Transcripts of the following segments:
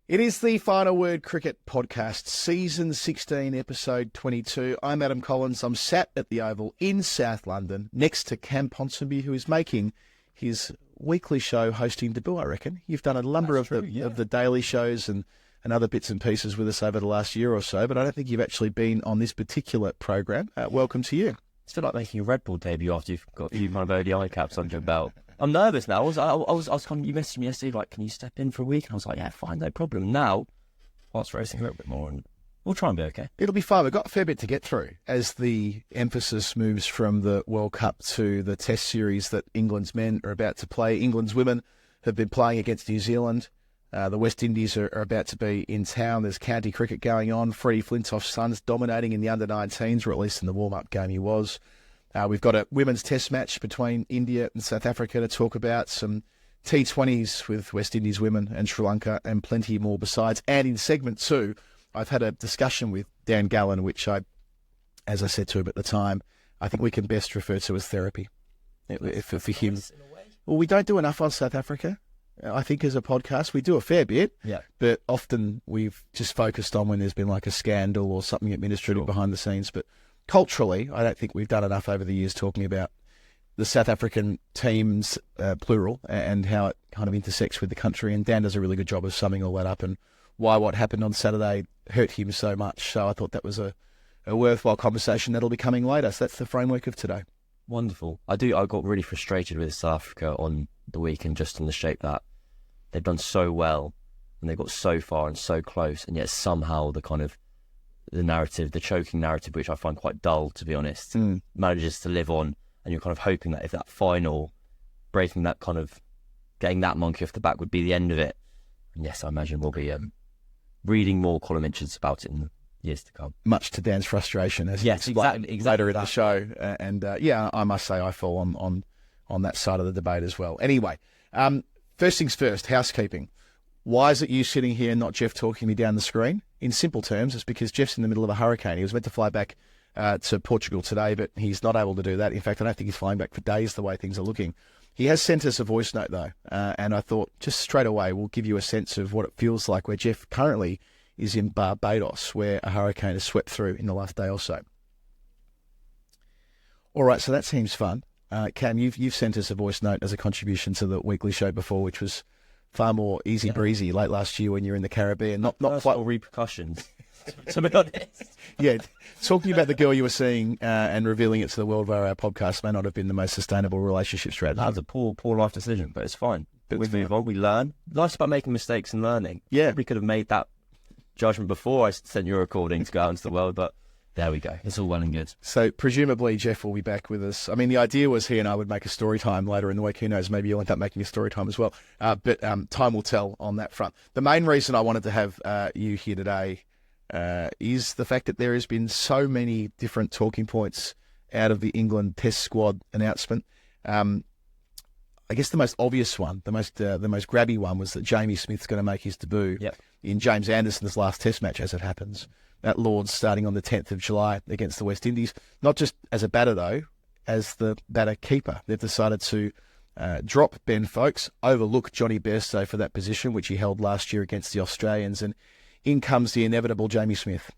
It is the Final Word Cricket Podcast, Season 16, Episode 22. I'm Adam Collins. I'm sat at the Oval in South London next to Cam Ponsonby, who is making his weekly show hosting debut, I reckon. You've done a number of the daily shows and other bits and pieces with us over the last year or so, but I don't think you've actually been on this particular program. Welcome to you. It's a bit like making a Red Bull debut after you've got a few kind of ODI caps under your belt. I'm nervous now. I was kind of, you messaged me yesterday, like, can you step in for a week? And I was like, yeah, fine, no problem. Now, whilst racing a little bit more, and we'll try and be okay. It'll be fun. We've got a fair bit to get through as the emphasis moves from the World Cup to the Test series that England's men are about to play. England's women have been playing against New Zealand. The West Indies are about to be in town. There's county cricket going on. Freddie Flintoff's son's dominating in the under-19s, or at least in the warm-up game he was. We've got a women's test match between India and South Africa to talk about, some T20s with West Indies women and Sri Lanka, and plenty more besides. And in segment 2, I've had a discussion with Dan Gallan, which as I said to him at the time, I think we can best refer to as therapy for him. Well, we don't do enough on South Africa. I think as a podcast, we do a fair bit, but often we've just focused on when there's been like a scandal or something administrative behind the scenes. But culturally, I don't think we've done enough over the years talking about the South African teams, plural, and how it kind of intersects with the country. And Dan does a really good job of summing all that up and why what happened on Saturday hurt him so much. So I thought that was a worthwhile conversation that'll be coming later. So that's the framework of today. Wonderful. I got really frustrated with South Africa on the weekend, just in the shape that they've done so well and they got so far and so close, and yet somehow the kind of the narrative, the choking narrative, which I find quite dull, to be honest, manages to live on. And you're kind of hoping that if that final, breaking that kind of, getting that monkey off the back would be the end of it. And yes, I imagine we'll be reading more column inches about it in the years to come. Much to Dan's frustration, as exactly later in the show. I must say I fall on that side of the debate as well. Anyway, first things first, housekeeping. Why is it you sitting here and not Geoff talking me down the screen? In simple terms, it's because Geoff's in the middle of a hurricane. He was meant to fly back to Portugal today, but he's not able to do that. In fact, I don't think he's flying back for days the way things are looking. He has sent us a voice note, though, and I thought just straight away we'll give you a sense of what it feels like where Geoff currently is in Barbados, where a hurricane has swept through in the last day or so. All right, so that seems fun. Cam, you've sent us a voice note as a contribution to the weekly show before, which was far more easy breezy late last year when you were in the Caribbean. Not quite repercussions, to be honest. Yeah, talking about the girl you were seeing and revealing it to the world via our podcast may not have been the most sustainable relationship strategy. That was a poor life decision, but it's fine. But we move on, we learn. Life's about making mistakes and learning. Yeah. We could have made that judgment before I sent you a recording to go out into the world, but there we go. It's all well and good. So presumably Geoff will be back with us. I mean, the idea was he and I would make a story time later in the week. Who knows? Maybe you'll end up making a story time as well. But time will tell on that front. The main reason I wanted to have you here today is the fact that there has been so many different talking points out of the England Test squad announcement. I guess the most obvious one, the most grabby one, was that Jamie Smith's going to make his debut in James Anderson's last Test match, as it happens, at Lord's, starting on the 10th of July against the West Indies. Not just as a batter, though, as the batter keeper. They've decided to drop Ben Foakes, overlook Johnny Bairstow for that position, which he held last year against the Australians, and in comes the inevitable Jamie Smith.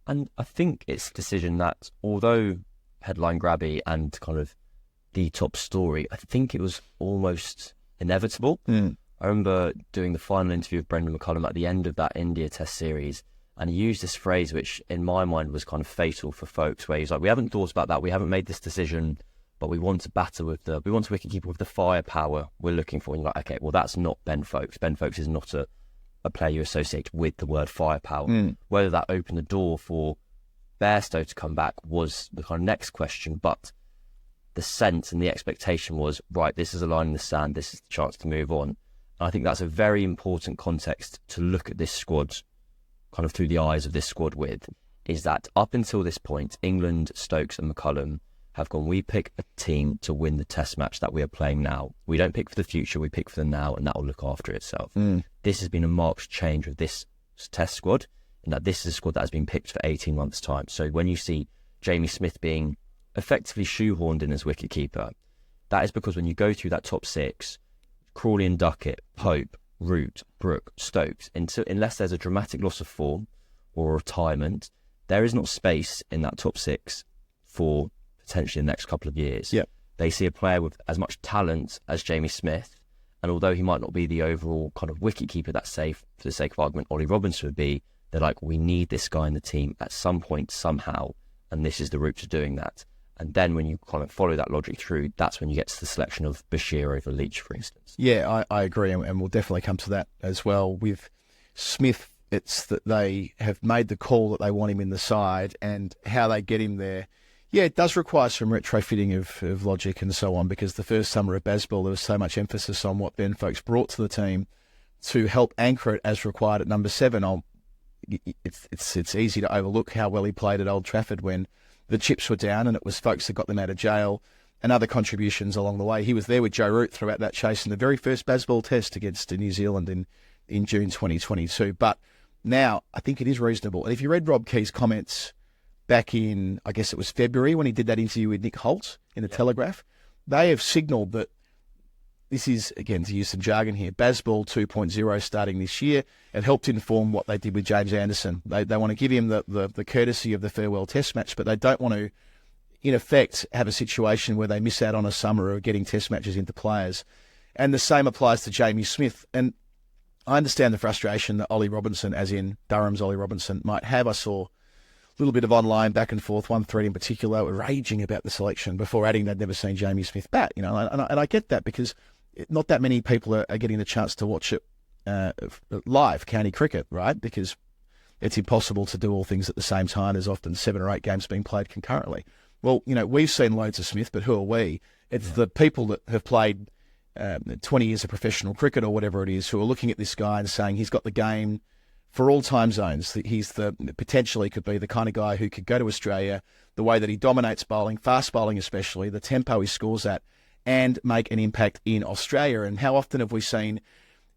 And I think it's a decision that, although headline grabby and kind of the top story, I think it was almost inevitable. I remember doing the final interview with Brendan McCullum at the end of that India Test series, and he used this phrase which in my mind was kind of fatal for Foakes, where he's like, we haven't thought about that, we haven't made this decision, but we want to wicketkeeper with the firepower we're looking for. And you're like, okay, well, that's not Ben Foakes. Ben Foakes is not a player you associate with the word firepower. Whether that opened the door for Bairstow to come back was the kind of next question, but the sense and the expectation was, right, this is a line in the sand, this is the chance to move on. And I think that's a very important context to look at this squad kind of through the eyes of this squad with, is that up until this point, England, Stokes and McCullum have gone, we pick a team to win the Test match that we are playing now. We don't pick for the future, we pick for the now, and that will look after itself. This has been a marked change with this Test squad, in that this is a squad that has been picked for 18 months' time. So when you see Jamie Smith being effectively shoehorned in as wicketkeeper, that is because when you go through that top six, Crawley and Duckett, Pope, Root, Brook, Stokes, unless there's a dramatic loss of form or retirement, there is not space in that top 6 for potentially the next couple of years. Yep. They see a player with as much talent as Jamie Smith, and although he might not be the overall kind of wicketkeeper that's safe, for the sake of argument, Ollie Robinson would be, they're like, we need this guy in the team at some point, somehow, and this is the route to doing that. And then when you kind of follow that logic through, that's when you get to the selection of Bashir over Leach, for instance. Yeah, I agree, and we'll definitely come to that as well. With Smith, it's that they have made the call that they want him in the side, and how they get him there. Yeah, it does require some retrofitting of logic and so on, because the first summer of Bazball, there was so much emphasis on what Ben Folkes brought to the team to help anchor it as required at number 7. It's easy to overlook how well he played at Old Trafford when the chips were down, and it was Folkes that got them out of jail, and other contributions along the way. He was there with Joe Root throughout that chase in the very first Bazball test against New Zealand in June 2022. But now I think it is reasonable. And if you read Rob Key's comments back in, I guess it was February, when he did that interview with Nick Holt in the Telegraph, they have signalled that this is, again, to use some jargon here, Bazball 2.0 starting this year. It helped inform what they did with James Anderson. They want to give him the courtesy of the farewell test match, but they don't want to, in effect, have a situation where they miss out on a summer of getting test matches into players. And the same applies to Jamie Smith. And I understand the frustration that Ollie Robinson, as in Durham's Ollie Robinson, might have. I saw a little bit of online back and forth, one thread in particular, raging about the selection before adding they'd never seen Jamie Smith bat. And I get that, because not that many people are getting the chance to watch it live, county cricket, right? Because it's impossible to do all things at the same time. There's often 7 or 8 games being played concurrently. Well, we've seen loads of Smith, but who are we? It's the people that have played 20 years of professional cricket or whatever it is, who are looking at this guy and saying he's got the game for all time zones. He's potentially could be the kind of guy who could go to Australia, the way that he dominates bowling, fast bowling especially, the tempo he scores at, and make an impact in Australia. And how often have we seen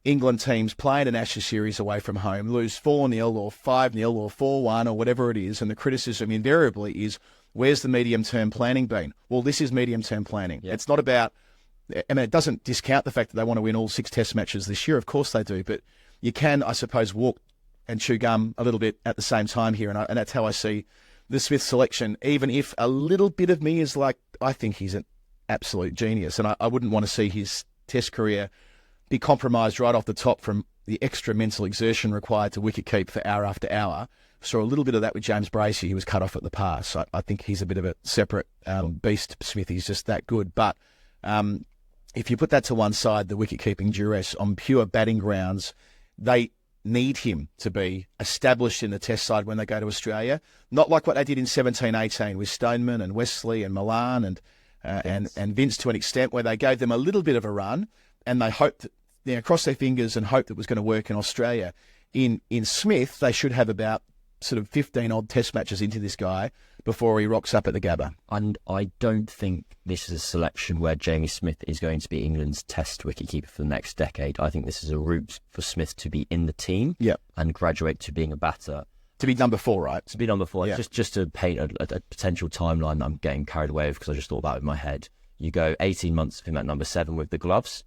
England teams playing an Ashes series away from home, lose 4-0 or 5-0 or 4-1 or whatever it is, and the criticism invariably is, where's the medium-term planning been? Well, this is medium-term planning. Yep. It's not about, it doesn't discount the fact that they want to win all 6 test matches this year. Of course they do, but you can, I suppose, walk and chew gum a little bit at the same time here, and that's how I see the Smith selection, even if a little bit of me is like, I think he's an absolute genius, and I wouldn't want to see his test career be compromised right off the top from the extra mental exertion required to wicket keep for hour after hour. Saw a little bit of that with James Bracey. He was cut off at the pass. I think he's a bit of a separate beast, Smith. He's just that good. But if you put that to one side, the wicket-keeping duress on pure batting grounds, they need him to be established in the test side when they go to Australia. Not like what they did in 17-18 with Stoneman and Wesley and Milan and Vince to an extent, where they gave them a little bit of a run and they hoped, crossed their fingers and hoped it was going to work in Australia. In Smith, they should have about sort of 15-odd test matches into this guy before he rocks up at the Gabba. And I don't think this is a selection where Jamie Smith is going to be England's test wicketkeeper for the next decade. I think this is a route for Smith to be in the team and graduate to being a batter. To be number 4, right? To be number 4. Yeah. Just to paint a potential timeline that I'm getting carried away with because I just thought about it in my head. You go 18 months of him at number 7 with the gloves.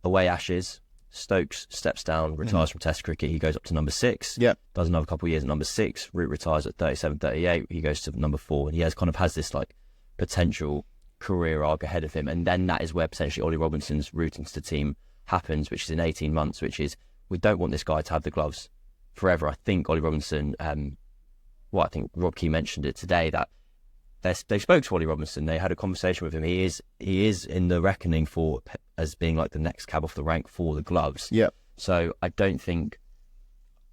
Away Ashes. Stokes steps down, retires from Test cricket. He goes up to number 6. Does another couple of years at number 6. Root retires at 37, 38. He goes to number 4. And he has this like potential career arc ahead of him. And then that is where potentially Ollie Robinson's route into the team happens, which is in 18 months, which is we don't want this guy to have the gloves forever. I think Ollie Robinson, I think Rob Key mentioned it today, that they spoke to Ollie Robinson. They had a conversation with him. He is in the reckoning for as being like the next cab off the rank for the gloves. So I don't think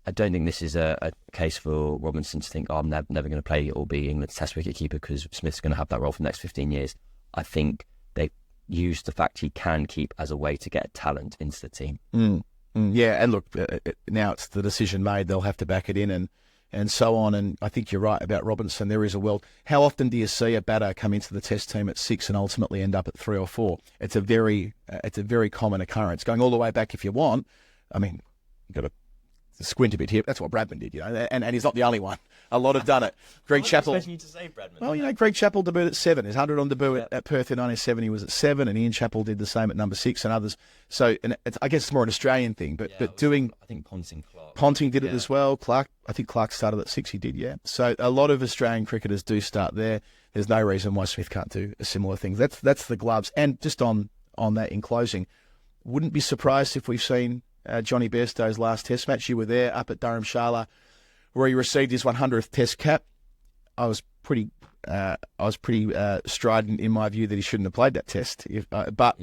this is a case for Robinson to think, I'm never going to play or be England's test wicket keeper because Smith's going to have that role for the next 15 years. I think they used the fact he can keep as a way to get talent into the team. Yeah, and look, now it's the decision made. They'll have to back it in and so on. And I think you're right about Robinson. There is a world. How often do you see a batter come into the test team at 6 and ultimately end up at 3 or 4? It's a very common occurrence. Going all the way back, if you want, I mean, you've got to squint a bit here. That's what Bradman did, and he's not the only one. A lot have done it. Greg Chappell. I was expecting you to say Bradman. Well, Greg Chappell debuted at 7. His 100 on debut at Perth in 1970 he was at 7, and Ian Chappell did the same at number 6, and others. So, I guess it's more an Australian thing, but I think Ponting did it as well. I think Clark started at 6. He did, yeah. So a lot of Australian cricketers do start there. There's no reason why Smith can't do a similar thing. That's the gloves. And just on that, in closing, wouldn't be surprised if we've seen Johnny Bairstow's last Test match. You were there up at Dharamshala, where he received his 100th Test cap. I was pretty strident in my view that he shouldn't have played that Test. But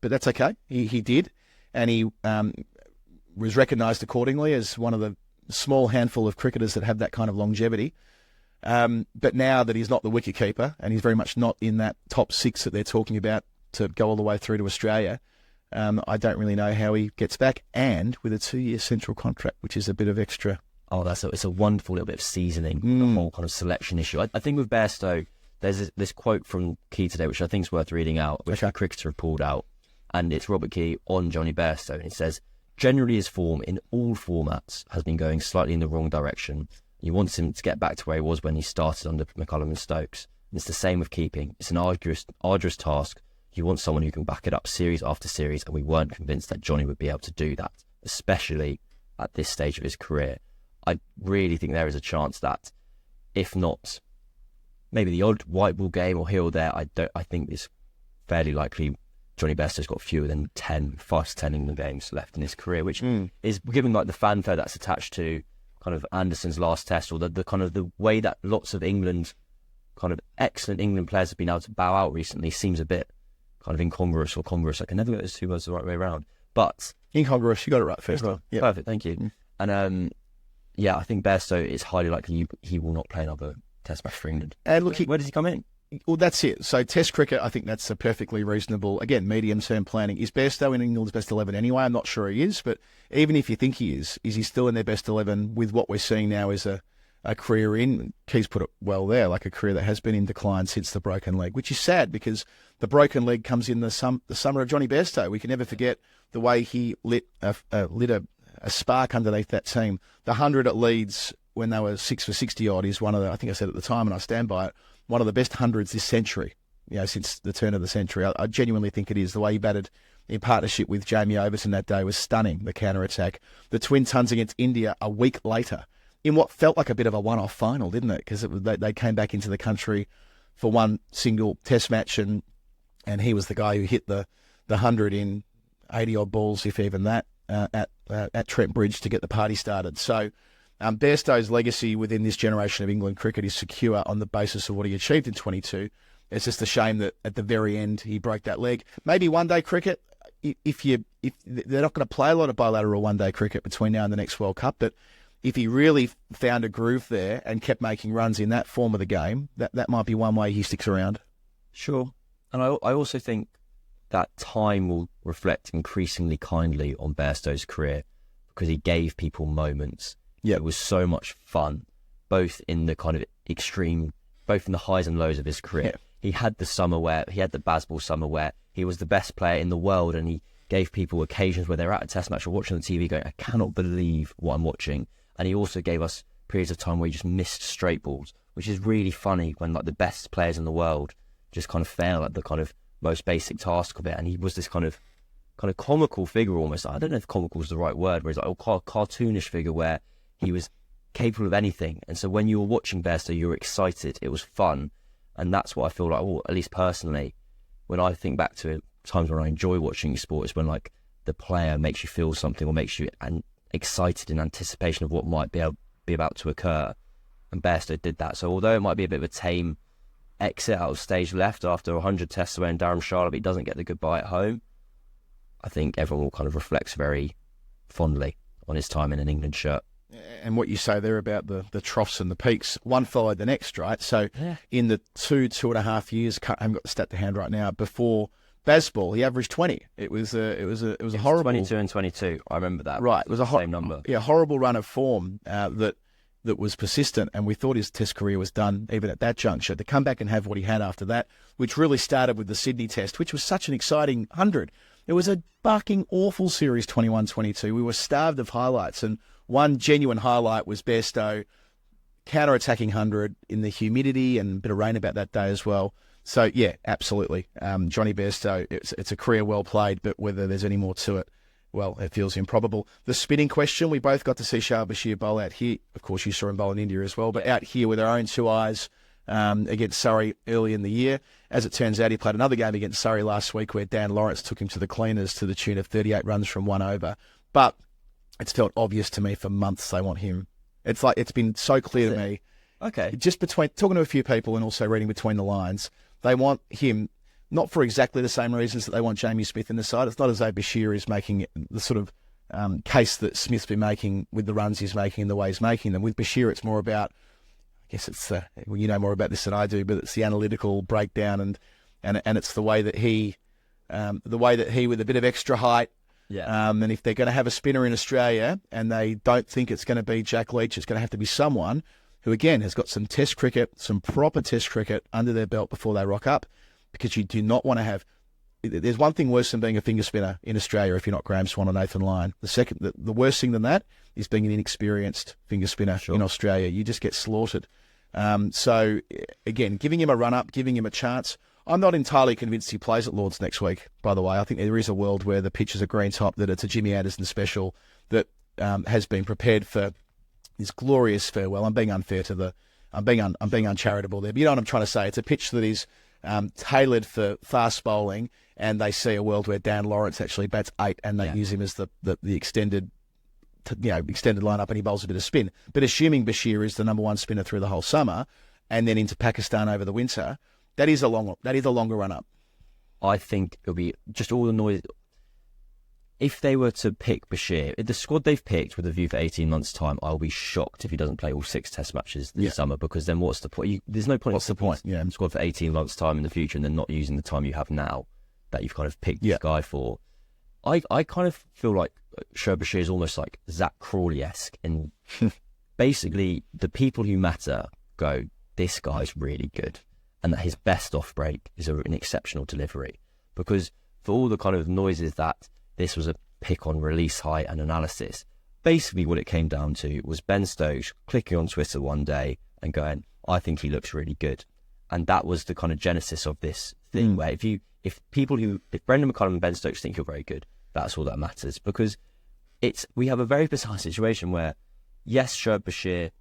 that's okay. He did, and he was recognised accordingly as one of the small handful of cricketers that have that kind of longevity. But now that he's not the wicketkeeper, and he's very much not in that top 6 that they're talking about to go all the way through to Australia, I don't really know how he gets back, and with a 2-year central contract, which is a bit of extra. Oh, it's a wonderful little bit of seasoning, the whole kind of selection issue. I think with Bairstow, there's this quote from Key today, which I think is worth reading out, which the cricketer have pulled out, and it's Robert Key on Johnny Bairstow, and it says, generally his form in all formats has been going slightly in the wrong direction. You want him to get back to where he was when he started under McCullum and Stokes. And it's the same with keeping. It's an arduous task. You want someone who can back it up series after series, and we weren't convinced that Johnny would be able to do that, especially at this stage of his career. I really think there is a chance that, if not maybe the odd white ball game or here or there, I think it's fairly likely Johnny Bairstow's got fewer than 5 to 10 England games left in his career, which is given like the fanfare that's attached to kind of Anderson's last Test, or the kind of the way that lots of excellent England players have been able to bow out recently, seems a bit kind of incongruous or congruous. I can never get those two words the right way around. But incongruous, you got it right first. Yep. Perfect, thank you. And I think Bairstow, it's highly likely he will not play another Test match for England. And look, where does he come in? Well, that's it. So Test cricket, I think that's a perfectly reasonable, again, medium-term planning. Is Bairstow in England's best 11 anyway? I'm not sure he is, but even if you think he is he still in their best 11 with what we're seeing now as a career in, Keys put it well there, like a career that has been in decline since the broken leg, which is sad because the broken leg comes in the summer of Johnny Bairstow. We can never forget the way he lit a spark underneath that team. The 100 at Leeds when they were 6 for 60 odd is one of the, I think I said at the time, and I stand by it, one of the best hundreds this century, since the turn of the century. I genuinely think it is. The way he batted in partnership with Jamie Overton that day was stunning, the counter-attack. The twin tons against India a week later in what felt like a bit of a one-off final, didn't it? Because they came back into the country for one single Test match, and he was the guy who hit the 100 in 80-odd balls, if even that, at Trent Bridge to get the party started. So Bairstow's legacy within this generation of England cricket is secure on the basis of what he achieved in 22. It's just a shame that at the very end he broke that leg. Maybe one-day cricket, if they're not going to play a lot of bilateral one-day cricket between now and the next World Cup, but if he really found a groove there and kept making runs in that form of the game, that might be one way he sticks around. Sure. And I also think that time will reflect increasingly kindly on Bairstow's career because he gave people moments. Yeah, it was so much fun, both in the kind of extreme, both in the highs and lows of his career. Yeah. He had the summer where he had the Bazball summer where he was the best player in the world, and he gave people occasions where they're at a Test match or watching on TV going, I cannot believe what I'm watching. And he also gave us periods of time where he just missed straight balls, which is really funny when like the best players in the world just kind of fail at the kind of most basic task of it. And he was this kind of comical figure almost. I don't know if comical is the right word, where he's like a cartoonish figure where he was capable of anything. And so when you were watching Bairstow, you were excited. It was fun. And that's what I feel like, at least personally, when I think back to times when I enjoy watching sport, is when like the player makes you feel something or makes you excited in anticipation of what might be about to occur. And Bairstow did that. So although it might be a bit of a tame exit out of stage left after 100 tests away in Dharamshala, but he doesn't get the goodbye at home, I think everyone will kind of reflects very fondly on his time in an England shirt. And what you say there about the troughs and the peaks, one followed the next, right? So in the 2.5 years, I haven't got the stat to hand right now, before Bazball, he averaged 20. It was a horrible 22 and 22. I remember that. Right, it was a same number. Yeah, horrible run of form that was persistent, and we thought his Test career was done even at that juncture. To come back and have what he had after that, which really started with the Sydney Test, which was such an exciting 100. It was a fucking awful series, 21-22. We were starved of highlights, and one genuine highlight was Bairstow counter-attacking 100 in the humidity and a bit of rain about that day as well. So, yeah, absolutely. Johnny Bairstow, it's a career well played, but whether there's any more to it, well, it feels improbable. The spinning question, we both got to see Shah Bashir bowl out here. Of course, you saw him bowl in India as well, but out here with our own two eyes against Surrey early in the year. As it turns out, he played another game against Surrey last week where Dan Lawrence took him to the cleaners to the tune of 38 runs from 1 over. But it's felt obvious to me for months they want him. It's like it's been so clear to me. Okay. Just between talking to a few people and also reading between the lines, they want him not for exactly the same reasons that they want Jamie Smith in the side. It's not as though Bashir is making the sort of case that Smith's been making with the runs he's making and the way he's making them. With Bashir, it's more about, I guess it's well, you know more about this than I do, but it's the analytical breakdown and it's the way that he with a bit of extra height. Yeah. And if they're going to have a spinner in Australia and they don't think it's going to be Jack Leach, it's going to have to be someone who, again, has got some test cricket, some proper test cricket under their belt before they rock up, because you do not want to have... There's one thing worse than being a finger spinner in Australia if you're not Graham Swan or Nathan Lyon. The worst thing than that is being an inexperienced finger spinner in Australia. You just get slaughtered. So, again, giving him a run-up, giving him a chance... I'm not entirely convinced he plays at Lords next week, by the way. I think there is a world where the pitch is a green top, that it's a Jimmy Anderson special that has been prepared for this glorious farewell. I'm being unfair to I'm being uncharitable there. But you know what I'm trying to say? It's a pitch that is tailored for fast bowling, and they see a world where Dan Lawrence actually bats 8 and they use him as the extended lineup, and he bowls a bit of spin. But assuming Bashir is the number one spinner through the whole summer and then into Pakistan over the winter, that is a longer run up. I think it'll be just all the noise. If they were to pick Bashir, the squad they've picked with a view for 18 months' time, I'll be shocked if he doesn't play all 6 Test matches this summer, because then what's the point? There's no point. What's the point? Yeah, squad for 18 months' time in the future, and then not using the time you have now that you've kind of picked this guy for. I kind of feel like Shoaib Bashir is almost like Zach Crawley-esque, and basically the people who matter go, this guy's really good. And that his best off break is an exceptional delivery. Because for all the kind of noises that this was a pick on release height and analysis, basically what it came down to was Ben Stokes clicking on Twitter one day and going, I think he looks really good. And that was the kind of genesis of this thing, where if Brendan McCullum and Ben Stokes think you're very good, that's all that matters. Because we have a very bizarre situation where, yes, Shoaib Bashir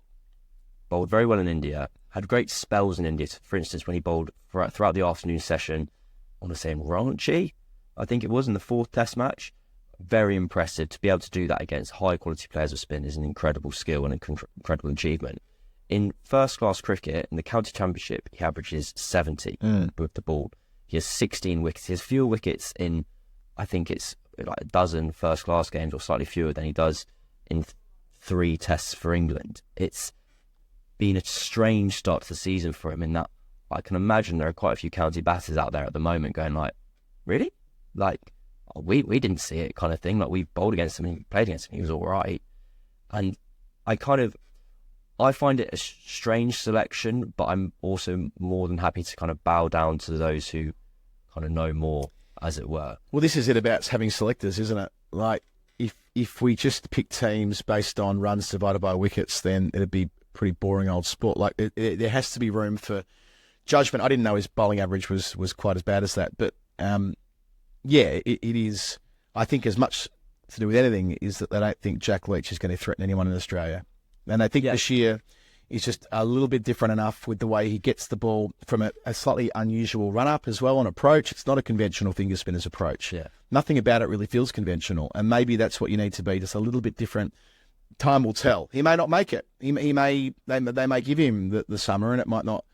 bowled very well in India, had great spells in India. For instance, when he bowled throughout the afternoon session, I want to say in Ranchi, I think it was, in the 4th Test match. Very impressive. To be able to do that against high-quality players of spin is an incredible skill and an incredible achievement. In first-class cricket, in the county championship, he averages 70 with the ball. He has 16 wickets. He has fewer wickets in, I think it's like a dozen first-class games, or slightly fewer than he does in 3 Tests for England. It's been a strange start to the season for him, in that I can imagine there are quite a few county batters out there at the moment going like, really? Like, we didn't see it, kind of thing. Like, we bowled against him and we played against him, he was all right. And I find it a strange selection, but I'm also more than happy to kind of bow down to those who kind of know more, as it were. Well, this is it about having selectors, isn't it? Like, if we just pick teams based on runs divided by wickets, then it'd be pretty boring old sport. Like, there has to be room for judgment. I didn't know his bowling average was quite as bad as that, but it is. I think as much to do with anything is that they don't think Jack Leach is going to threaten anyone in Australia, and they think Bashir is just a little bit different enough with the way he gets the ball from a slightly unusual run up as well on approach. It's not a conventional finger spinner's approach. Yeah, nothing about it really feels conventional, and maybe that's what you need to be, just a little bit different. Time will tell. He may not make it. They may give him the summer, and it might not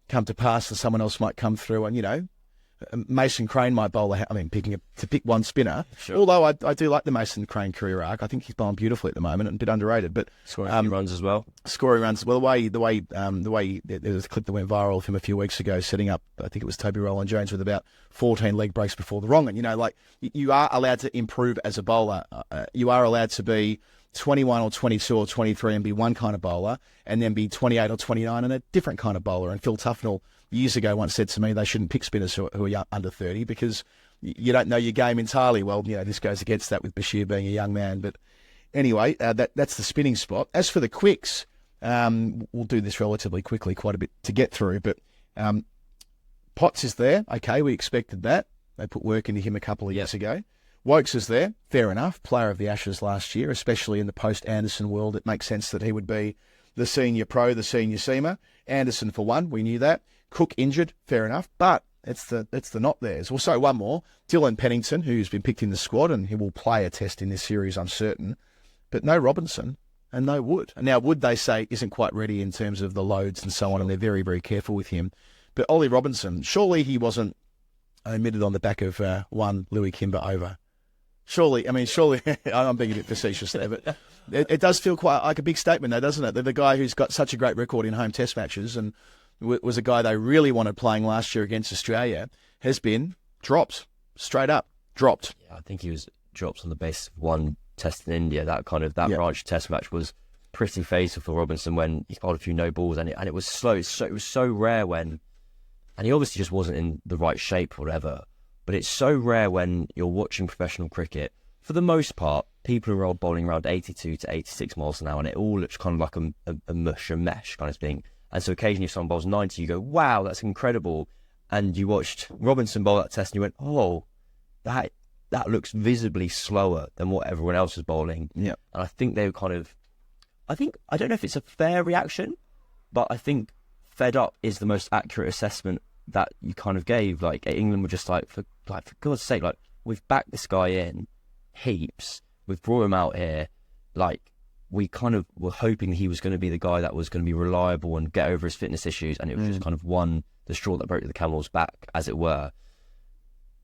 come to pass, and someone else might come through. And Mason Crane might bowl. To pick one spinner. Sure. Although I do like the Mason Crane career arc. I think he's bowling beautifully at the moment and a bit underrated. But scoring runs as well. Scoring runs. Well, the way there was a clip that went viral of him a few weeks ago, setting up. I think it was Toby Rowland Jones with about 14 leg breaks before the wrong. And you are allowed to improve as a bowler. You are allowed to be 21 or 22 or 23 and be one kind of bowler, and then be 28 or 29 and a different kind of bowler. And Phil Tufnell years ago once said to me they shouldn't pick spinners who are under 30 because you don't know your game entirely. Well, this goes against that with Bashir being a young man. But anyway, that's the spinning spot. As for the quicks, we'll do this relatively quickly, quite a bit to get through. But Potts is there. Okay, we expected that. They put work into him a couple of years ago. Wokes is there. Fair enough. Player of the Ashes last year, especially in the post-Anderson world. It makes sense that he would be the senior pro, the senior seamer. Anderson for one, we knew that. Cook injured, fair enough. But it's the not theirs. Also, one more. Dylan Pennington, who's been picked in the squad, and he will play a test in this series, I'm certain. But no Robinson and no Wood. And now Wood, they say, isn't quite ready in terms of the loads and so on, and they're very, very careful with him. But Ollie Robinson, surely he wasn't omitted on the back of one Louis Kimber over. Surely, I'm being a bit facetious there, but it does feel quite like a big statement, though, doesn't it? That the guy who's got such a great record in home test matches and was a guy they really wanted playing last year against Australia has been dropped, straight up dropped. Yeah, I think he was dropped on the basis of one test in India. That branch test match was pretty fatal for Robinson when he got a few no balls, and it was slow. It was so rare when, and he obviously just wasn't in the right shape or whatever. But it's so rare when you're watching professional cricket. For the most part, people are bowling around 82 to 86 miles an hour, and it all looks kind of like a mush, a mesh kind of thing. And so occasionally if someone bowls 90, you go, wow, that's incredible. And you watched Robinson bowl that test and you went, oh, that looks visibly slower than what everyone else is bowling. Yeah. And I think they were I don't know if it's a fair reaction, but I think fed up is the most accurate assessment that you kind of gave. Like, England were just for God's sake, we've backed this guy in heaps, we've brought him out here, we kind of were hoping he was going to be the guy that was going to be reliable and get over his fitness issues, and it was just kind of the straw that broke the camel's back, as it were.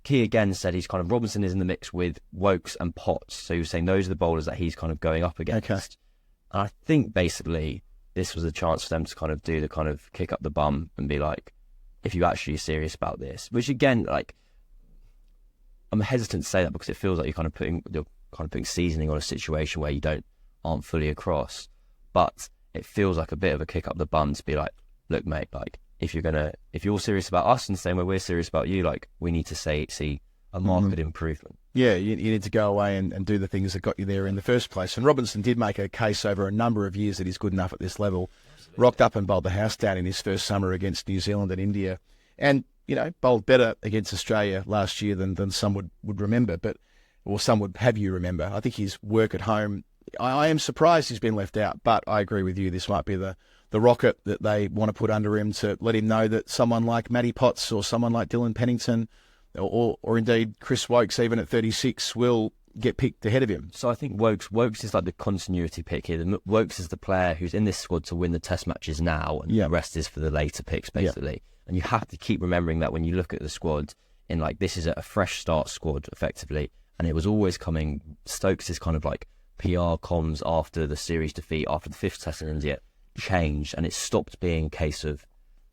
Key again said Robinson is in the mix with Wokes and Potts, so he was saying those are the bowlers that he's kind of going up against. Okay. And I think basically this was a chance for them to kind of do the kind of kick up the bum and be like, if you actually are serious about this, which again, I'm hesitant to say that because it feels like you're kind of putting seasoning on a situation where you aren't fully across, but it feels like a bit of a kick up the bum to be like, look, mate, if you're serious about us in the same way we're serious about you, we need to see a marked improvement. Yeah, you need to go away and do the things that got you there in the first place. And Robinson did make a case over a number of years that he's good enough at this level. Absolutely. Rocked up and bowled the house down in his first summer against New Zealand and India. And, bowled better against Australia last year than some would remember, or some would have you remember. I think his work at home, I am surprised he's been left out, but I agree with you. This might be the rocket that they want to put under him to let him know that someone like Matty Potts or someone like Dylan Pennington or indeed Chris Wokes, even at 36, will get picked ahead of him. So I think Wokes is like the continuity pick here. Wokes is the player who's in this squad to win the test matches now, and the rest is for the later picks, basically. Yeah. And you have to keep remembering that when you look at the squad, this is a fresh start squad, effectively, and it was always coming. Stokes' kind of PR comms after the series defeat, after the fifth test in India, changed, and it stopped being a case of,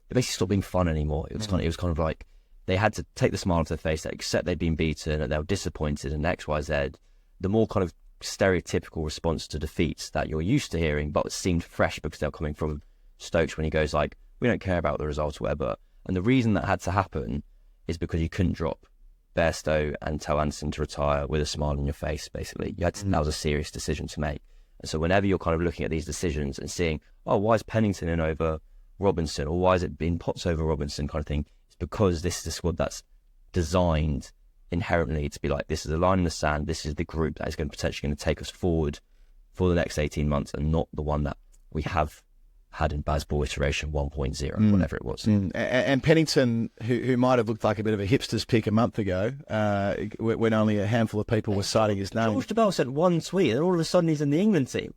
it basically stopped being fun anymore. It was kind of like they had to take the smile off their face, accept they'd been beaten, and they were disappointed, and X, Y, Z. The more kind of stereotypical response to defeats that you're used to hearing, but it seemed fresh because they were coming from Stokes when he goes we don't care about the results or whatever. And the reason that had to happen is because you couldn't drop Bairstow and tell Anderson to retire with a smile on your face, basically. That was a serious decision to make. And so whenever you're kind of looking at these decisions and seeing, why is Pennington in over Robinson, or why is it been Potts over Robinson kind of thing, it's because this is a squad that's designed inherently to be this is a line in the sand, this is the group that is potentially going to take us forward for the next 18 months, and not the one that we have had in Bazball iteration 1.0, whatever it was. And Pennington, who might have looked like a bit of a hipster's pick a month ago, when only a handful of people were citing his name. George Bell sent one tweet, and all of a sudden he's in the England team.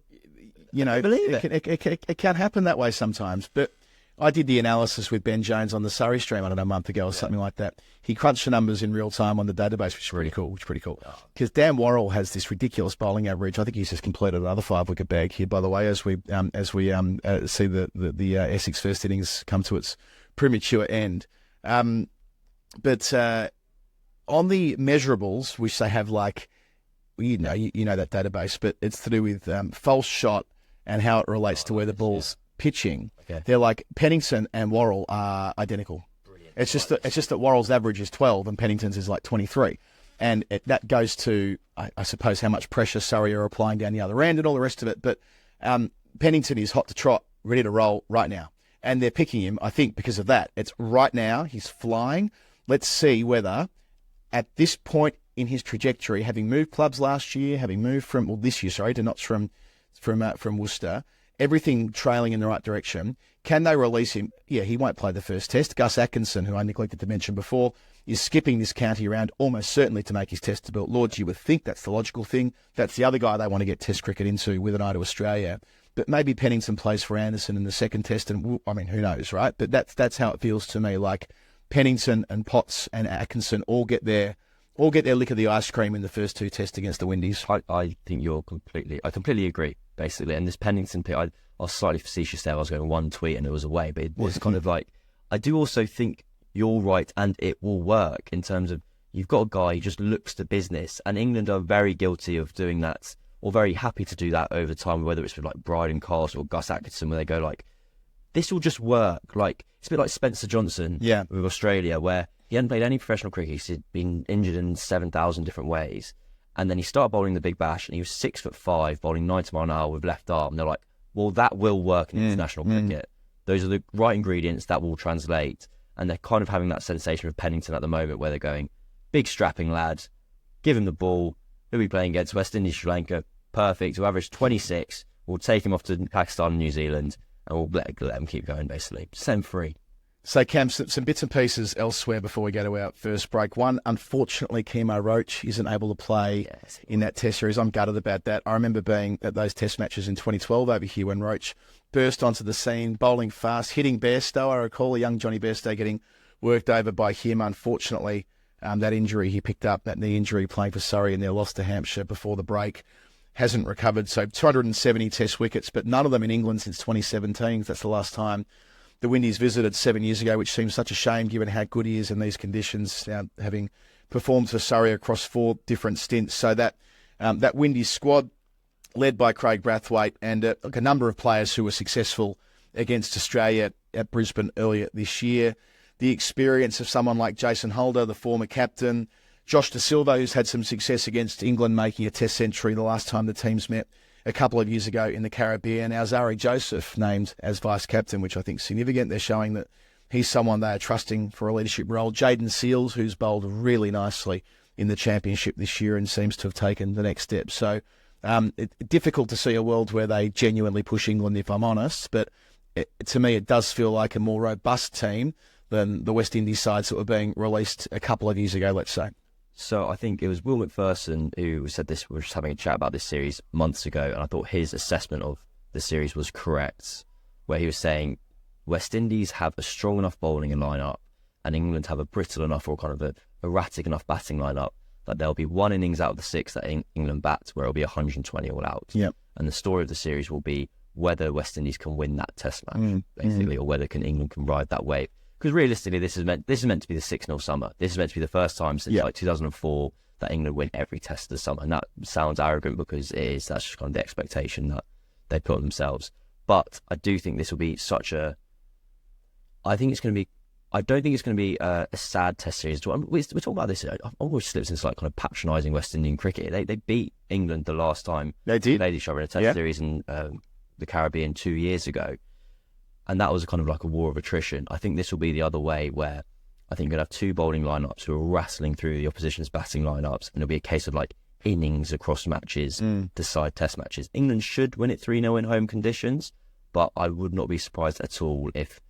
Believe it. It can happen that way sometimes. But I did the analysis with Ben Jones on the Surrey stream, I don't know, a month ago or something like that. He crunched the numbers in real time on the database, which is pretty cool. Because Dan Worrell has this ridiculous bowling average. I think he's just completed another 5-wicket bag here, by the way, as we see the Essex first innings come to its premature end. But on the measurables, which they have you know that database, but it's to do with false shot and how it relates to where the ball's pitching. Okay. They're Pennington and Worrell are identical. Brilliant. It's just that Worrell's average is 12 and Pennington's is like 23. And that goes to, I suppose, how much pressure Surrey are applying down the other end and all the rest of it. But Pennington is hot to trot, ready to roll right now. And they're picking him, I think, because of that. It's right now, he's flying. Let's see whether, at this point in his trajectory, having moved clubs last year, having moved this year, to Notts from Worcester, everything trailing in the right direction, can they release him? Yeah, he won't play the first test. Gus Atkinson, who I neglected to mention before, is skipping this county round almost certainly to make his test to Belt Lords. You would think that's the logical thing. That's the other guy they want to get test cricket into with an eye to Australia. But maybe Pennington plays for Anderson in the second test, and I mean, who knows, right? But that's how it feels to me. Like Pennington and Potts and Atkinson all get their lick of the ice cream in the first two tests against the Windies. I think I completely agree, basically. And this Pennington pick, I was slightly facetious there. I was going one tweet and it was away, but it was kind of like, I do also think you're right and it will work in terms of you've got a guy who just looks to business, and England are very guilty of doing that, or very happy to do that over time, whether it's with like Bryden Castle or Gus Atkinson, where they go like, this will just work. Like, it's a bit like Spencer Johnson with Australia, where he hadn't played any professional cricket. He'd been injured in 7,000 different ways. And then he started bowling the Big Bash, and he was 6'5", bowling 90 mile an hour with left arm. And they're like, well, that will work in international cricket. Those are the right ingredients that will translate. And they're kind of having that sensation of Pennington at the moment, where they're going, big strapping lad, give him the ball. Who are we playing against? West Indies, Sri Lanka. Perfect. We'll average 26. We'll take him off to Pakistan and New Zealand, and we'll let him keep going, basically. Set him free. So, Cam, some bits and pieces elsewhere before we go to our first break. One, unfortunately, Kemo Roach isn't able to play in that test series. I'm gutted about that. I remember being at those test matches in 2012 over here when Roach burst onto the scene, bowling fast, hitting Bairstow. I recall a young Johnny Bairstow getting worked over by him. Unfortunately, that injury he picked up, that knee injury playing for Surrey in their loss to Hampshire before the break, hasn't recovered. So 270 test wickets, but none of them in England since 2017. That's the last time the Windies visited 7 years ago, which seems such a shame given how good he is in these conditions, having performed for Surrey across 4 different stints. So that Windies squad, led by Craig Brathwaite, and a number of players who were successful against Australia at Brisbane earlier this year. The experience of someone like Jason Holder, the former captain, Josh Da Silva, who's had some success against England, making a test century the last time the teams met a couple of years ago in the Caribbean. Zari Joseph named as vice-captain, which I think is significant. They're showing that he's someone they are trusting for a leadership role. Jayden Seales, who's bowled really nicely in the championship this year and seems to have taken the next step. So it's difficult to see a world where they genuinely push England, if I'm honest. But to me, it does feel like a more robust team than the West Indies sides that were being released a couple of years ago, let's say. So I think it was Will McPherson who said this. We were just having a chat about this series months ago, and I thought his assessment of the series was correct, where he was saying West Indies have a strong enough bowling lineup and England have a brittle enough or kind of a erratic enough batting lineup that there'll be one innings out of the 6 that England bats where it'll be 120 all out. Yep. And the story of the series will be whether West Indies can win that test match, basically, or whether England can ride that wave. Because realistically, this is meant to be the 6-0 summer. This is meant to be the first time since like 2004 that England win every test of the summer. And that sounds arrogant because it is. That's just kind of the expectation that they put on themselves. But I do think this will be such a... I don't think it's going to be a sad test series. We're talking about this. I've always slipped into like kind of patronising West Indian cricket. They beat England the last time they played each other in a test series in the Caribbean 2 years ago. And that was kind of like a war of attrition. I think this will be the other way, where I think you're going to have 2 bowling lineups who are wrestling through the opposition's batting lineups, and it'll be a case of like innings across matches, decide test matches. England should win it 3-0 in home conditions, but I would not be surprised at all if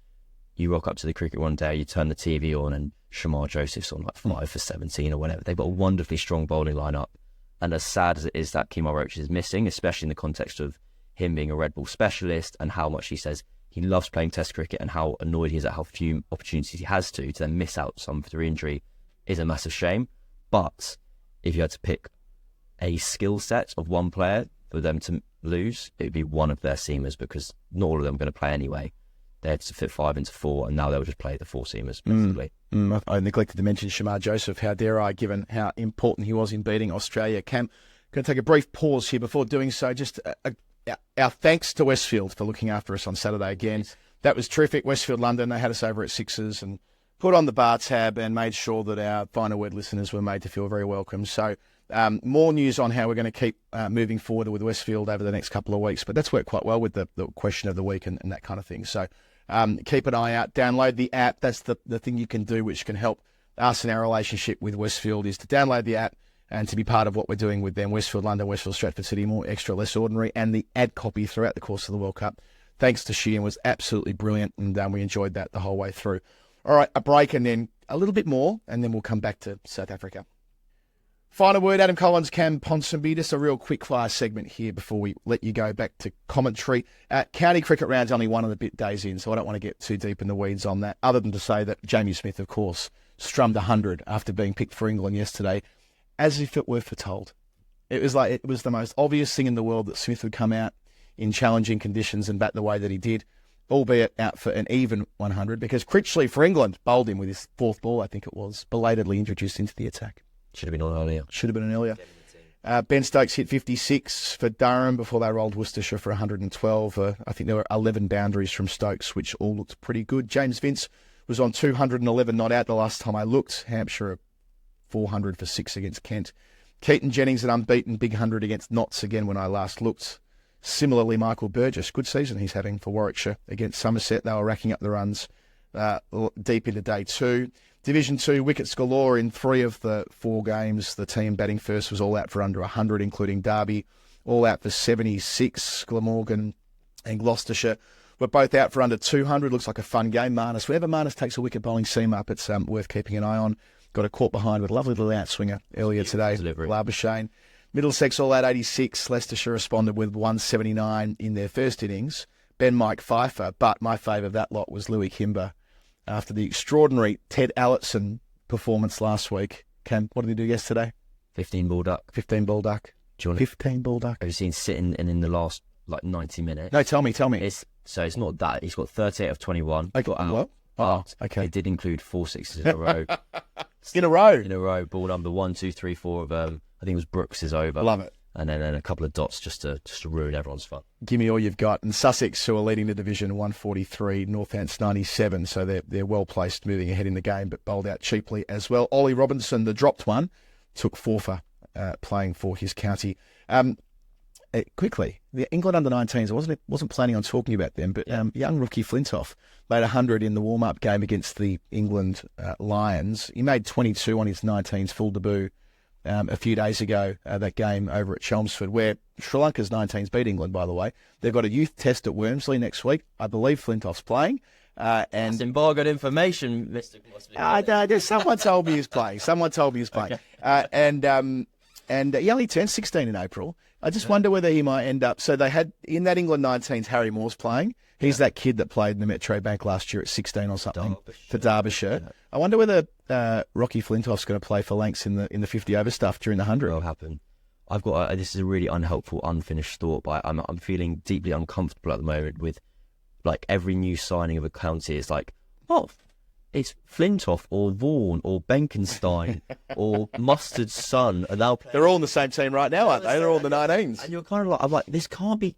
you rock up to the cricket one day, you turn the TV on, and Shamar Joseph's on like 5 for 17 or whatever. They've got a wonderfully strong bowling lineup. And as sad as it is that Kemo Roach is missing, especially in the context of him being a red ball specialist and how much he says he loves playing test cricket and how annoyed he is at how few opportunities he has to then miss out some through injury, is a massive shame. But if you had to pick a skill set of one player for them to lose, it would be one of their seamers, because not all of them are going to play anyway. They had to fit 5 into 4, and now they'll just play the 4 seamers, basically. I neglected to mention Shamar Joseph. How dare I, given how important he was in beating Australia. Cam, going to take a brief pause here before doing so. Just our thanks to Westfield for looking after us on Saturday again. That was terrific. Westfield London, they had us over at 6s, and put on the bar tab and made sure that our final word listeners were made to feel very welcome. So more news on how we're going to keep moving forward with Westfield over the next couple of weeks. But that's worked quite well with the question of the week and that kind of thing. So keep an eye out. Download the app. That's the thing you can do which can help us in our relationship with Westfield, is to download the app and to be part of what we're doing with them. Westfield London, Westfield Stratford City, more extra, less ordinary, and the ad copy throughout the course of the World Cup. Thanks to Sheehan, was absolutely brilliant, and we enjoyed that the whole way through. All right, a break and then a little bit more, and then we'll come back to South Africa. Final word, Adam Collins, Cam Ponsonby. Just a real quick fire segment here before we let you go back to commentary. County cricket round's only one of the bit days in, so I don't want to get too deep in the weeds on that, other than to say that Jamie Smith, of course, strummed 100 after being picked for England yesterday, as if it were foretold. It was the most obvious thing in the world that Smith would come out in challenging conditions and bat the way that he did, albeit out for an even 100, because Critchley for England bowled him with his fourth ball, I think it was, belatedly introduced into the attack. Should have been on earlier. Should have been an earlier. Ben Stokes hit 56 for Durham before they rolled Worcestershire for 112. I think there were 11 boundaries from Stokes, which all looked pretty good. James Vince was on 211 not out the last time I looked. Hampshire 400 for 6 against Kent. Keaton Jennings an unbeaten big 100 against Notts again when I last looked. Similarly, Michael Burgess, good season he's having for Warwickshire against Somerset. They were racking up the runs deep into day 2. Division 2, wickets galore in 3 of the 4 games. The team batting first was all out for under 100, including Derby, all out for 76. Glamorgan and Gloucestershire were both out for under 200. Looks like a fun game. Marnus, whenever Marnus takes a wicket bowling seam up, it's worth keeping an eye on. Got a caught behind with a lovely little outswinger earlier today. Labuschagne. Middlesex all out 86. Leicestershire responded with 179 in their first innings. Ben Mike Pfeiffer, but my favourite of that lot was Louis Kimber. After the extraordinary Ted Allison performance last week. Cam, what did he do yesterday? 15 ball duck. 15 ball duck. Do you want 15 ball duck. Have you seen sitting and in the last 90 minutes? No, tell me. It's not that. He's got 38 of 21. Okay. What? Oh, okay. It did include 4 sixes in a row. In a row? In a row. Ball number 1, 2, 3, 4 of, I think it was Brooks's over. Love it. And then a couple of dots just to ruin everyone's fun. Give me all you've got. And Sussex, who are leading the division, 143, Northants 97. So they're well placed, moving ahead in the game, but bowled out cheaply as well. Ollie Robinson, the dropped one, took 4 for playing for his county. Quickly, the England under-19s, I wasn't planning on talking about them, but young rookie Flintoff made 100 in the warm-up game against the England Lions. He made 22 on his 19s full debut a few days ago, that game over at Chelmsford, where Sri Lanka's 19s beat England, by the way. They've got a youth test at Wormsley next week. I believe Flintoff's playing. And that's embargoed information, Mr. Someone told me he's playing. Okay. And he only turned 16 in April. I just wonder whether he might end up. So they had, in that England 19s, Harry Moore's playing. He's that kid that played in the Metro Bank last year at 16 or something for Derbyshire. Yeah. I wonder whether Rocky Flintoff's going to play for Lancs in the 50 over stuff during the 100. Will happen. I've got this is a really unhelpful, unfinished thought, but I'm feeling deeply uncomfortable at the moment with like every new signing of a county. It's like, oh, it's Flintoff or Vaughan or Benkenstein or Mustard's son, and they're all in the same team right now, aren't they? They're all in the 19s. And you're kind of like, I'm like, this can't be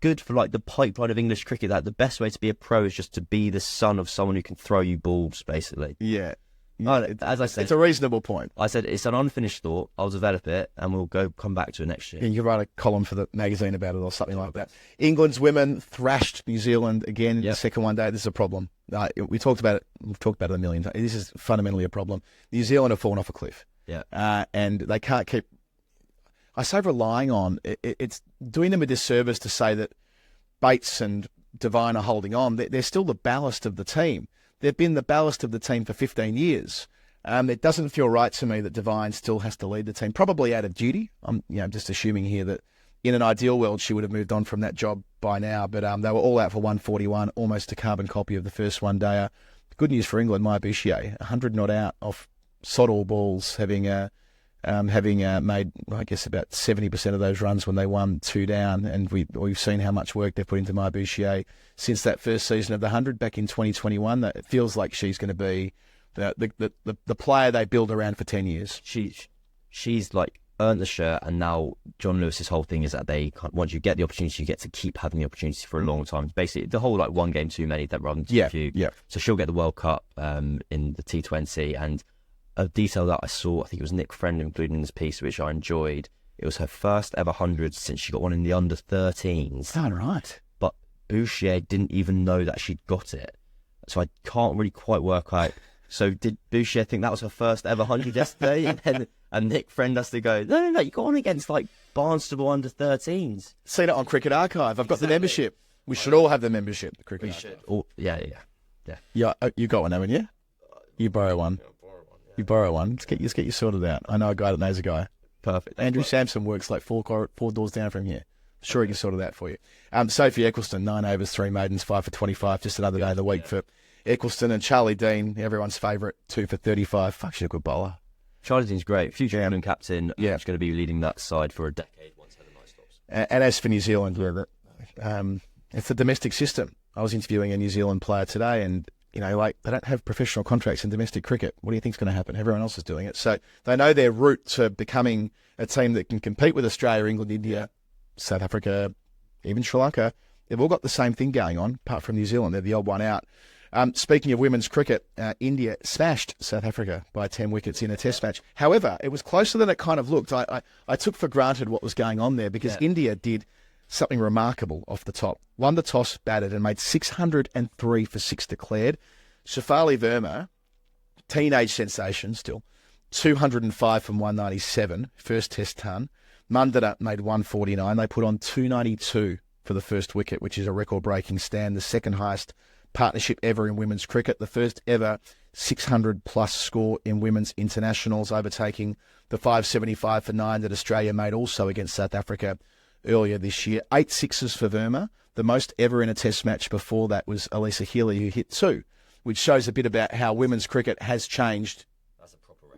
good for like the pipeline of English cricket. That the best way to be a pro is just to be the son of someone who can throw you balls, basically. Yeah. As I said, it's a reasonable point. I said it's an unfinished thought. I'll develop it, and we'll come back to it next year. Yeah, you can write a column for the magazine about it or something like that. England's women thrashed New Zealand again in the second one day. This is a problem. We talked about it. We've talked about it a million times. This is fundamentally a problem. New Zealand have fallen off a cliff. Yeah, and they can't keep. I say relying on it's doing them a disservice to say that Bates and Devine are holding on. They're still the ballast of the team. They've been the ballast of the team for 15 years. It doesn't feel right to me that Devine still has to lead the team, probably out of duty. I'm just assuming here that in an ideal world she would have moved on from that job by now, but they were all out for 141, almost a carbon copy of the first one-dayer. Good news for England, Maya Bouchier, 100 not out off sod all balls, having made, I guess, about 70% of those runs when they won 2 down, and we've seen how much work they've put into Maya Bouchier since that first season of the 100 back in 2021. That it feels like she's going to be the player they build around for 10 years. She's like earned the shirt, and now John Lewis's whole thing is that once you get the opportunity, you get to keep having the opportunity for a long time. Basically, the whole like one game too many that runs. Yeah. So she'll get the World Cup in the T20, and a detail that I saw, I think it was Nick Friend included in this piece, which I enjoyed. It was her first ever 100 since she got one in the under 13s. Oh, right. But Bouchier didn't even know that she'd got it, so I can't really quite work out. So did Bouchier think that was her first ever 100 yesterday? And Nick Friend has to go, no, you got on against like Barnstable under 13s. Seen it on Cricket Archive. I've got the membership. We should all have the membership. The Cricket Archive. Oh, yeah. Yeah, you got one, haven't you? You borrow one. You borrow one. Let's get you sorted out. I know a guy that knows a guy. Perfect. Andrew Sampson works like four doors down from here. Sure, he can sort it out for you. Sophie Eccleston, 9 overs, 3 maidens, 5 for 25. Just another day of the week for Eccleston. And Charlie Dean, everyone's favourite, 2 for 35. Fuck, she's a good bowler. Charlie Dean's great. Future England captain. Yeah. She's going to be leading that side for a decade once Heather Knight stops. And as for New Zealand, it's the domestic system. I was interviewing a New Zealand player today, and they don't have professional contracts in domestic cricket. What do you think's going to happen? Everyone else is doing it. So they know their route to becoming a team that can compete with Australia, England, India, South Africa, even Sri Lanka. They've all got the same thing going on, apart from New Zealand. They're the odd one out. Speaking of women's cricket, India smashed South Africa by 10 wickets in a test match. However, it was closer than it kind of looked. I took for granted what was going on there because India did something remarkable off the top. Won the toss, batted, and made 603 for 6 declared. Shafali Verma, teenage sensation still, 205 from 197, first test ton. Mundana made 149. They put on 292 for the first wicket, which is a record-breaking stand, the second highest partnership ever in women's cricket, the first ever 600-plus score in women's internationals, overtaking the 575 for 9 that Australia made also against South Africa earlier this year. 8 sixes for Verma, the most ever in a test match. Before that was Elisa Healy, who hit 2, which shows a bit about how women's cricket has changed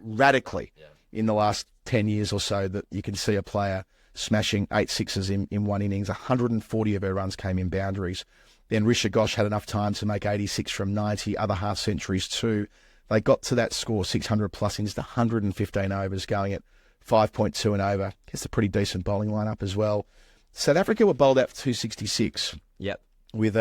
radically in the last 10 years or so, that you can see a player smashing 8 sixes in one innings. 140 of her runs came in boundaries. Then Risha Ghosh had enough time to make 86 from 90, other half centuries too. They got to that score, 600 plus, in just 115 overs, going at 5.2 and over. It's a pretty decent bowling lineup as well. South Africa were bowled out for 266. Yep. With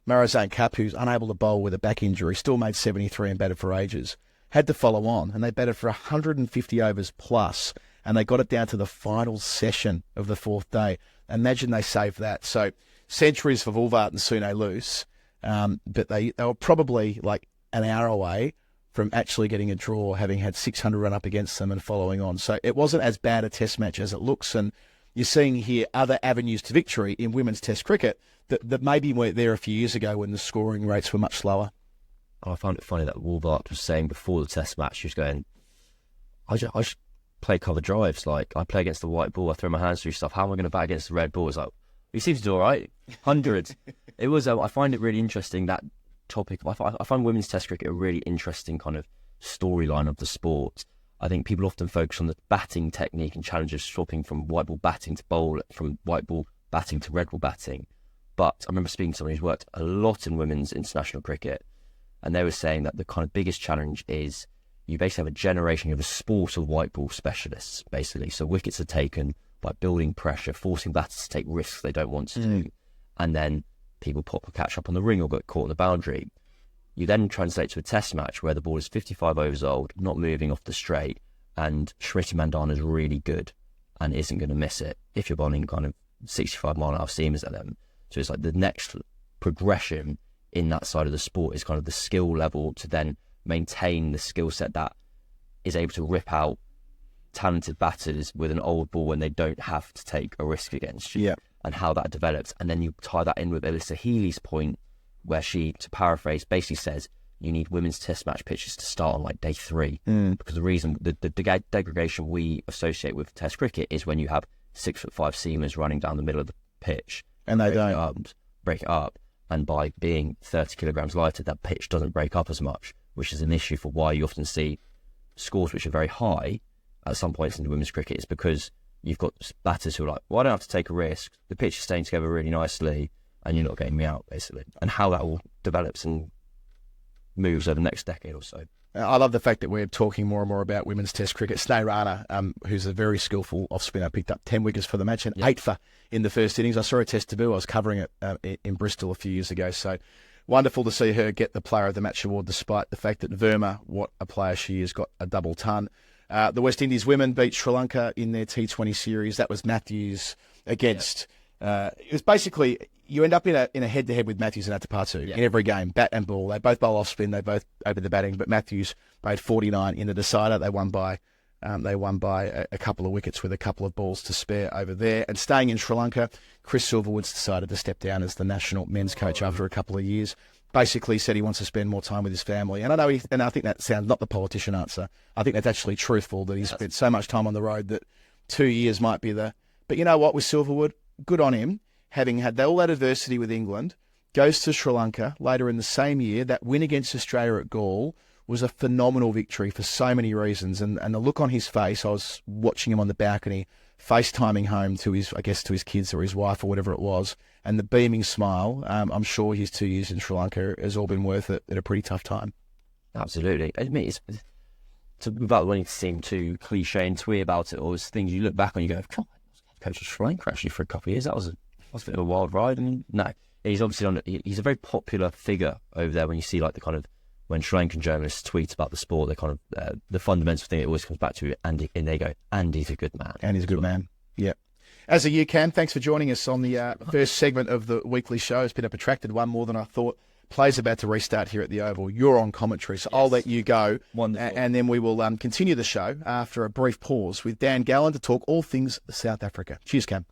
Marazane Kapp, who's unable to bowl with a back injury, still made 73 and batted for ages. Had to follow on, and they batted for 150 overs plus, and they got it down to the final session of the 4th day. Imagine they saved that. So centuries for Vulvart and Sune Luce, but they were probably like an hour away from actually getting a draw, having had 600 run up against them and following on. So it wasn't as bad a test match as it looks, and you're seeing here other avenues to victory in women's test cricket that maybe weren't there a few years ago when the scoring rates were much slower. I found it funny that Wolvart was saying before the test match, she was going, I just play cover drives. Like, I play against the white ball, I throw my hands through stuff. How am I going to bat against the red ball? It's like, he seems to do all right. 100. It was, I find it really interesting, that topic. I find women's test cricket a really interesting kind of storyline of the sport. I think people often focus on the batting technique and challenges swapping from white ball batting to bowl, from white ball batting to red ball batting. But I remember speaking to someone who's worked a lot in women's international cricket, and they were saying that the kind of biggest challenge is you basically have a generation of a sport of white ball specialists, basically. So wickets are taken by building pressure, forcing batters to take risks they don't want to do. And then people pop a catch up on the ring or get caught on the boundary. You then translate to a test match where the ball is 55 overs old, not moving off the straight, and Smriti Mandhana is really good and isn't going to miss it if you're bowling kind of 65 mile an hour seamers at them. So it's like the next progression in that side of the sport is kind of the skill level to then maintain the skill set that is able to rip out talented batters with an old ball when they don't have to take a risk against you, and how that develops. And then you tie that in with Elisa Healy's point, where she, to paraphrase, basically says you need women's test match pitches to start on like day 3, because the reason the degradation we associate with test cricket is when you have 6'5" seamers running down the middle of the pitch, and they don't break it up. And by being 30 kilograms lighter, that pitch doesn't break up as much, which is an issue for why you often see scores which are very high at some points in women's cricket. Is because you've got batters who are like, well, I don't have to take a risk. The pitch is staying together really nicely, and you're not getting me out, basically. And how that all develops and moves over the next decade or so. I love the fact that we're talking more and more about women's Test cricket. Sneh Rana, who's a very skillful off-spinner, picked up 10 wickets for the match and 8 for in the first innings. I saw a Test debut. I was covering it in Bristol a few years ago. So wonderful to see her get the Player of the Match award, despite the fact that Verma, what a player she is, got a double ton. The West Indies women beat Sri Lanka in their T20 series. That was Matthews against... it was basically... You end up in a head-to-head with Matthews and Atapatu in every game, bat and ball. They both bowl off spin. They both open the batting, but Matthews made 49 in the decider. They won by a couple of wickets with a couple of balls to spare over there. And staying in Sri Lanka, Chris Silverwood's decided to step down as the national men's coach after a couple of years. Basically said he wants to spend more time with his family. And I think that sounds not the politician answer. I think that's actually truthful, that he's spent so much time on the road that 2 years might be the... But you know what, with Silverwood, good on him. Having had all that adversity with England, goes to Sri Lanka later in the same year. That win against Australia at Galle was a phenomenal victory for so many reasons. And the look on his face, I was watching him on the balcony, FaceTiming home to his kids or his wife or whatever it was, and the beaming smile. I'm sure his 2 years in Sri Lanka has all been worth it at a pretty tough time. Absolutely. I mean, without wanting to seem too cliche and twee about it, or things you look back on, you go, "God, I was coach of Sri Lanka actually for a couple of years. That was a bit of a wild ride." And no, he's obviously he's a very popular figure over there. When you see like the kind of, when Sri Lankan journalists tweet about the sport, they kind of the fundamental thing it always comes back to Andy, and they go, "Andy's a good man." Andy's a good man. Yeah. As a you, Cam, thanks for joining us on the first segment of the weekly show. It's been a protracted one, more than I thought. Play's about to restart here at the Oval. You're on commentary, so I'll let you go. Wonderful. And then we will continue the show after a brief pause with Dan Gallan to talk all things South Africa. Cheers, Cam.